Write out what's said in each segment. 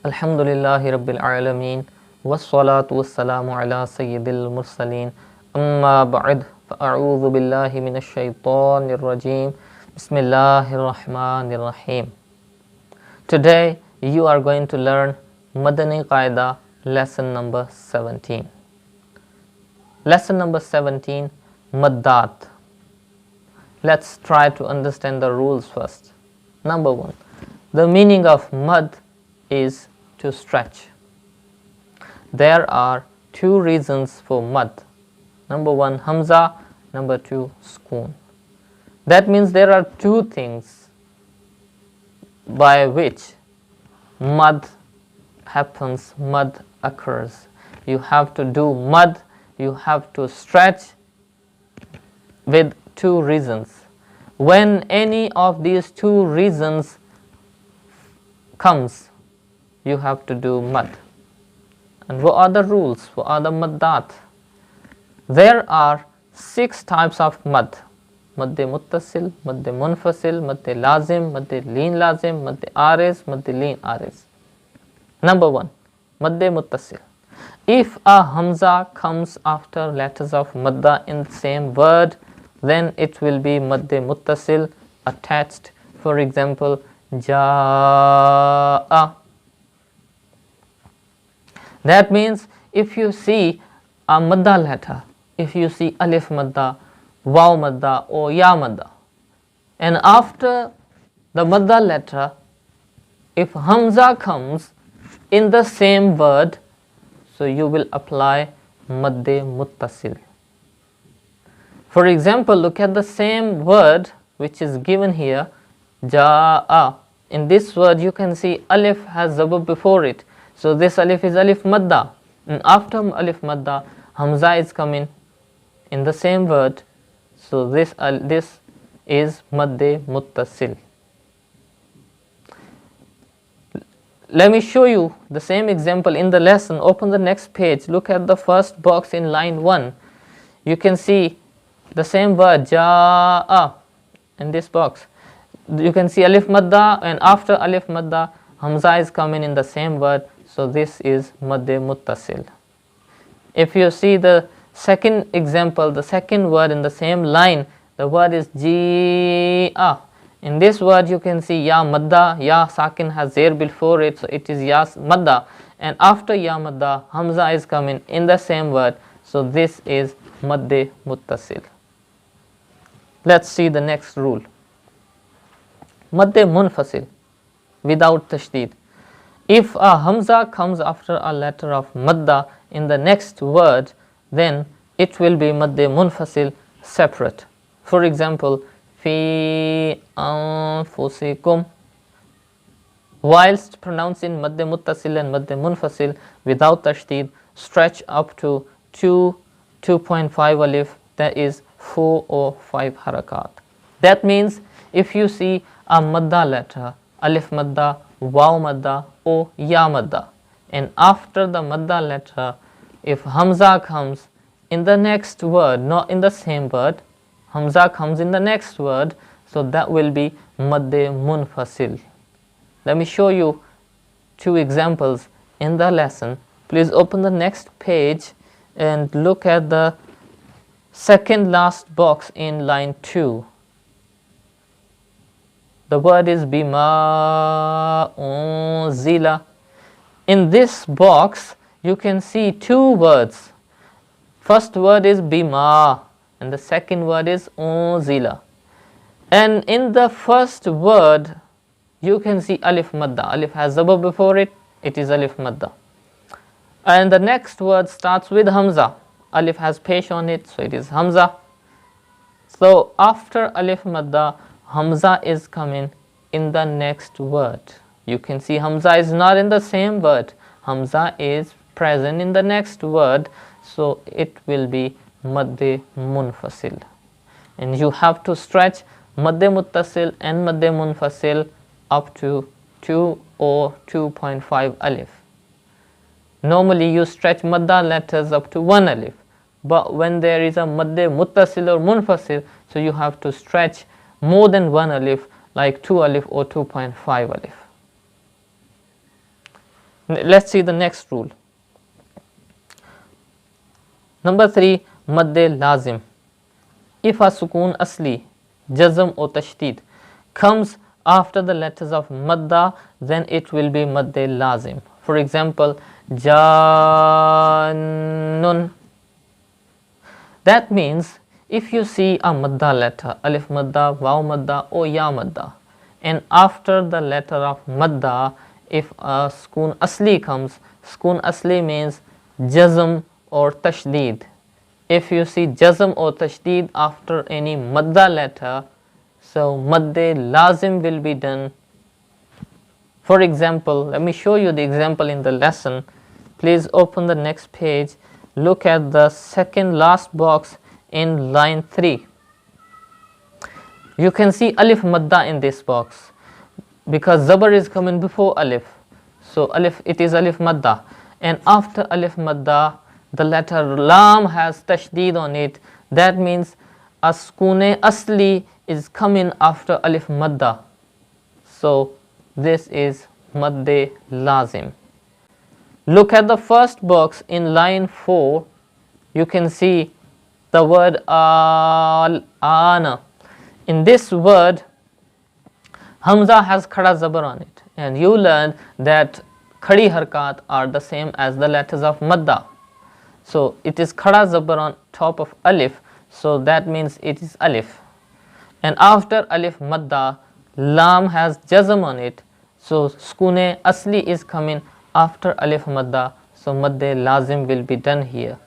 Alhamdulillahi Rabbil Alameen. Wassalatu wassalamu ala Sayyidil Mursaleen. Amma ba'd. Fa'a'udhu billahi minash shaitanir rajim. Bismillahir Rahmanir Rahim. Today you are going to learn Madani Qaida lesson number 17. Lesson number 17, Maddat. Let's try to understand the rules first. Number 1. The meaning of mad is to stretch. There are two reasons for mad. Number 1, hamza. Number 2, sukoon. That means there are two things by which mad happens, mad occurs. You have to do mad, you have to stretch with two reasons. When any of these two reasons comes, you have to do mad. And what are the rules? What are the maddat? There are 6 types of mad. Madde muttasil, madde munfasil, madde lazim, madde leen lazim, madde ariz, madde leen ariz. Number 1, madde muttasil. If a hamza comes after letters of madda in the same word, then it will be madde muttasil attached. For example, jaa. That means if you see a madda letter, if you see alif madda, waw madda or ya madda, and after the madda letter, if hamza comes in the same word, so you will apply madde muttasil. For example, look at the same word which is given here, jaa. In this word you can see alif has zabr before it. So this alif is alif madda, and after alif madda, hamza is coming in the same word. So this is madde muttasil. Let me show you the same example in the lesson. Open the next page. Look at the first box in line 1. You can see the same word jaa in this box. You can see alif madda, and after alif madda, hamza is coming in the same word. So this is madde muttasil. If you see the second example, the second word in the same line, the word is ji'a. In this word you can see ya madda, ya sakin has zair before it, so it is ya madda, and after ya madda, hamza is coming in the same word. So this is madde muttasil. Let's see the next rule. Madde munfasil, without tashdid. If a hamza comes after a letter of madda in the next word, then it will be madde munfasil separate. For example, fi anfusikum. Whilst pronouncing madde muttasil and madde munfasil without tashdid, stretch up to 2.5 alif, that is 4 or 5 harakat. That means if you see a madda letter, alif madda, waw madda or ya madda, and after the madda letter, if hamza comes in the next word, not in the same word, hamza comes in the next word, so that will be madde munfasil. Let me show you 2 examples in the lesson. Please open the next page and look at the second last box in line 2. The word is bima unzila. In this box you can see 2 words. First word is bima and the second word is unzila. And in the first word you can see alif madda. Alif has zabr before it, it is alif madda. And the next word starts with hamza. Alif has pesh on it, so it is hamza. So after alif madda, hamza is coming in the next word. You can see hamza is not in the same word. Hamza is present in the next word, so it will be madde munfasil. And you have to stretch madde muttasil and madde munfasil up to 2 or 2.5 alif. Normally you stretch madda letters up to 1 alif, but when there is a madde muttasil or munfasil, so you have to stretch more than 1 alif, like 2 alif or 2.5 alif. Let's see the next rule. Number 3, madde lazim. If a sukoon asli, jazm or tashdid comes after the letters of madda, then it will be madde lazim. For example, janun. That means if you see a madda letter, alif madda, waw madda or ya madda, and after the letter of madda, if a sukoon asli comes, sukoon asli means jazm or tashdid. If you see jazm or tashdid after any madda letter, so madde lazim will be done. For example, let me show you the example in the lesson. Please open the next page. Look at the second last box in line 3. You can see alif madda in this box because zabar is coming before alif. So alif, it is alif madda, and after alif madda the letter lam has tashdid on it. That means a sukoon asli is coming after alif madda. So this is madde lazim. Look at the first box in line 4. You can see the word al-ana. In this word, hamza has khada zabar on it, and you learned that khadi harkat are the same as the letters of madda. So it is khada zabar on top of alif, so that means it is alif. And after alif madda, lam has jazm on it, so sukoon asli is coming after alif madda, so madde lazim will be done here.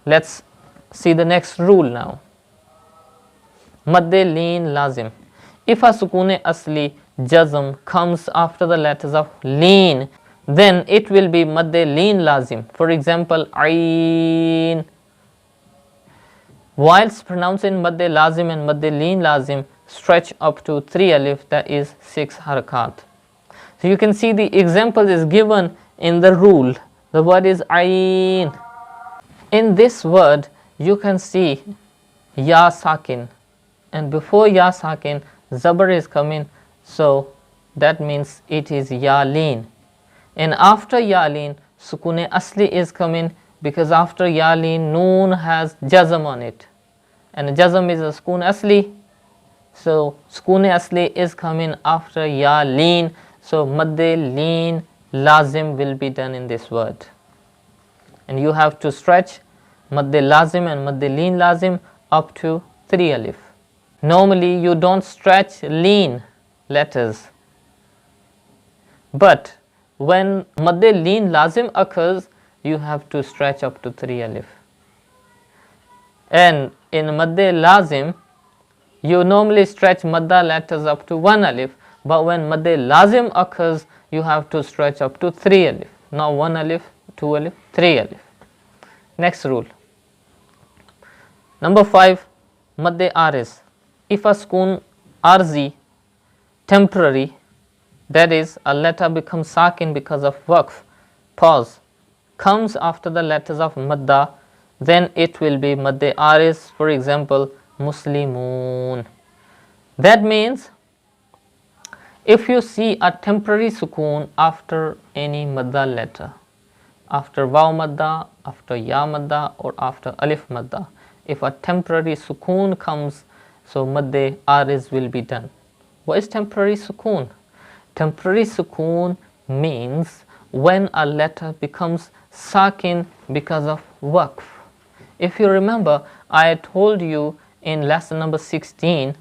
Let's see the next rule now. Madde leen lazim. If a sukoon asli jazm comes after the letters of leen, then it will be madde leen lazim. For example, ayn. Whilst pronouncing madde lazim and madde leen lazim stretch up to 3 alif, that is 6 harakat. So you can see the example is given in the rule. The word is ayn. In this word you can see ya sakin, and before ya sakin zabar is coming, so that means it is ya leen. And after ya leen sukoon asli is coming, because after ya leen noon has jazm on it, and jazm is a sukoon asli, so sukoon asli is coming after ya leen, so madde leen lazim will be done in this word. And you have to stretch madde lazim and madde leen lazim up to 3 alif. Normally you don't stretch leen letters, but when madde leen lazim occurs, you have to stretch up to 3 alif. And in madde lazim you normally stretch madda letters up to 1 alif, but when madde lazim occurs, you have to stretch up to 3 alif. Not 1 alif, 2 alif, 3 alif. Next rule. Number 5, madde aris. If a sukoon arzi, temporary, that is a letter becomes sakin because of waqf, pause, comes after the letters of madda, then it will be madde aris. For example, muslimun. That means if you see a temporary sukoon after any madda letter, after waw madda, after ya madda, or after alif madda, if a temporary sukoon comes, so madde aris will be done. What is temporary sukoon? Temporary sukoon means when a letter becomes sakin because of waqf. If you remember, I told you in lesson number 16,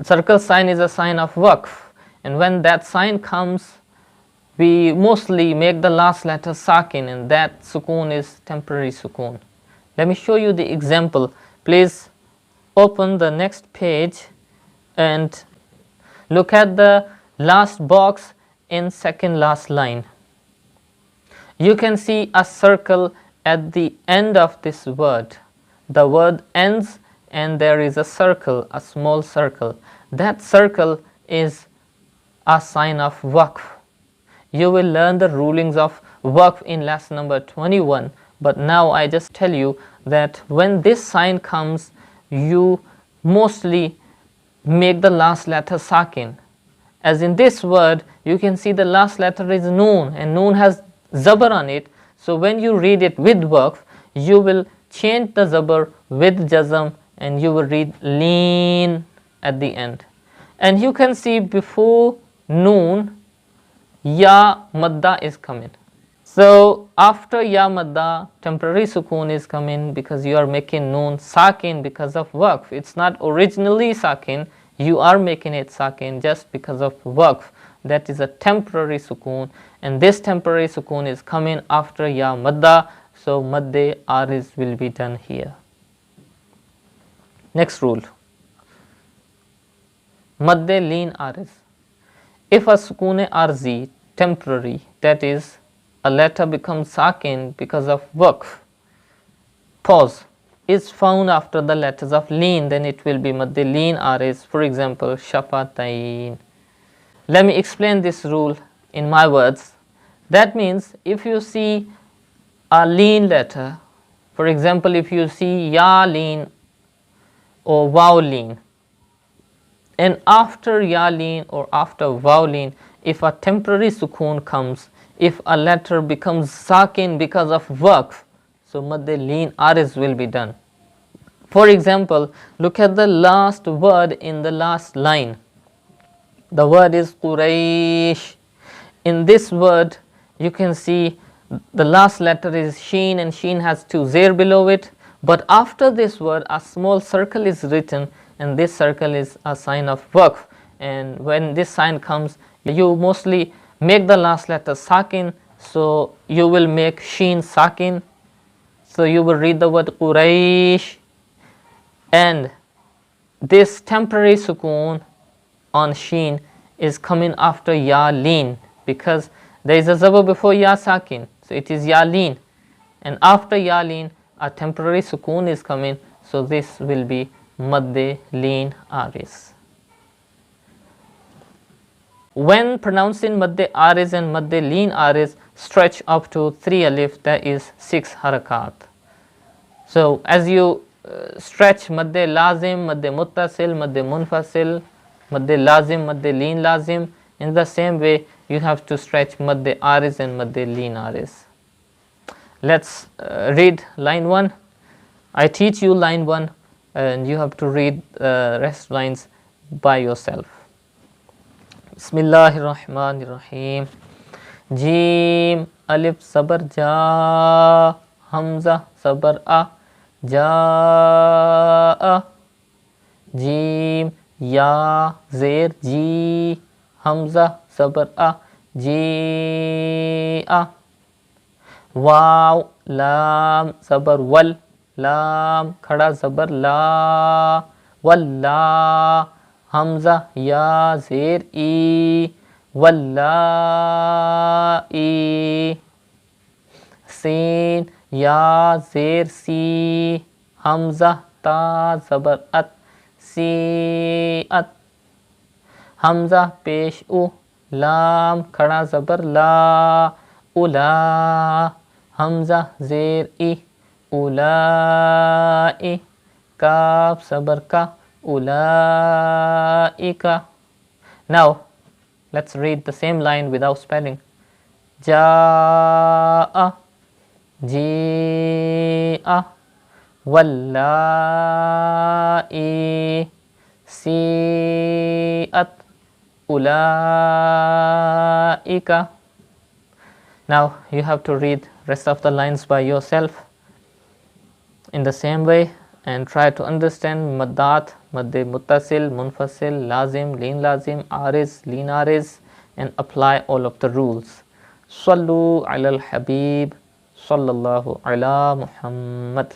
circle sign is a sign of waqf, and when that sign comes, we mostly make the last letter sakin, and that sukoon is temporary sukoon. Let me show you the example. Please open the next page and look at the last box in second last line. You can see a circle at the end of this word. The word ends and there is a circle, a small circle. That circle is a sign of waqf. You will learn the rulings of waqf in lesson number 21, but now I just tell you that when this sign comes, you mostly make the last letter sakin, As in this word, you can see the last letter is noon, and noon has zabar on it. So when you read it with waqf, you will change the zabar with jazm, and you will read lean at the end. And you can see before noon, ya madda is coming. So after ya madda, temporary sukoon is coming because you are making noon sakin because of waqf. It's not originally sakin, you are making it sakin just because of waqf. That is a temporary sukoon, and this temporary sukoon is coming after ya madda, so madde ariz will be done here. Next rule, madde leen ariz. If a sukoon arzi, temporary, that is a letter becomes sakin because of waqf, pause, is found after the letters of leen, then it will be madde leen ariz. For example, shafatain. Let me explain this rule in my words. That means if you see a leen letter, for example, if you see ya leen or waw leen, and after ya leen or after waw leen, if a temporary sukoon comes, if a letter becomes sakin because of waqf, so madde leen ariz will be done. For example, look at the last word in the last line. The word is Quraysh. In this word, you can see the last letter is sheen, and sheen has two zair below it. But after this word, a small circle is written, and this circle is a sign of waqf. And when this sign comes, you mostly make the last letter sakin, so you will make sheen sakin. So you will read the word Quraysh, and this temporary sukoon on sheen is coming after ya leen, because there is a zabar before ya sakin, so it is ya leen, and after ya leen a temporary sukoon is coming, so this will be madde leen ariz. When pronouncing madde ariz and madde leen ariz, stretch up to 3 alif, that is 6 harakat. So as you stretch madde lazim, madde muttasil, madde munfasil, madde lazim, madde leen lazim, in the same way you have to stretch madde ariz and madde leen ariz. Let's read line 1. I teach you line 1 and you have to read rest lines by yourself. Bismillahirrahmanirrahim. Jim alif sabar ja, hamza sabar a, ja, jim ya zir ji, hamza sabar a, ji a, waw lam sabar wal, lam khada sabar la, walla, hamza ya zir i, wallahi, sin ya zir si, hamza ta sabar at, si at, hamza pesh u, lam khada zabar la, ula, hamza zir i, ulai, kaf sabar ka, ulaika. Now let's read the same line without spelling. Jaa, ji'a, wallahi, si'at, ulaika. Now you have to read rest of the lines by yourself in the same way and try to understand maddat, madde muttasil, munfasil, lazim, leen lazim, ariz, leen ariz, and apply all of the rules. Sallu ala al-habib, sallallahu ala Muhammad.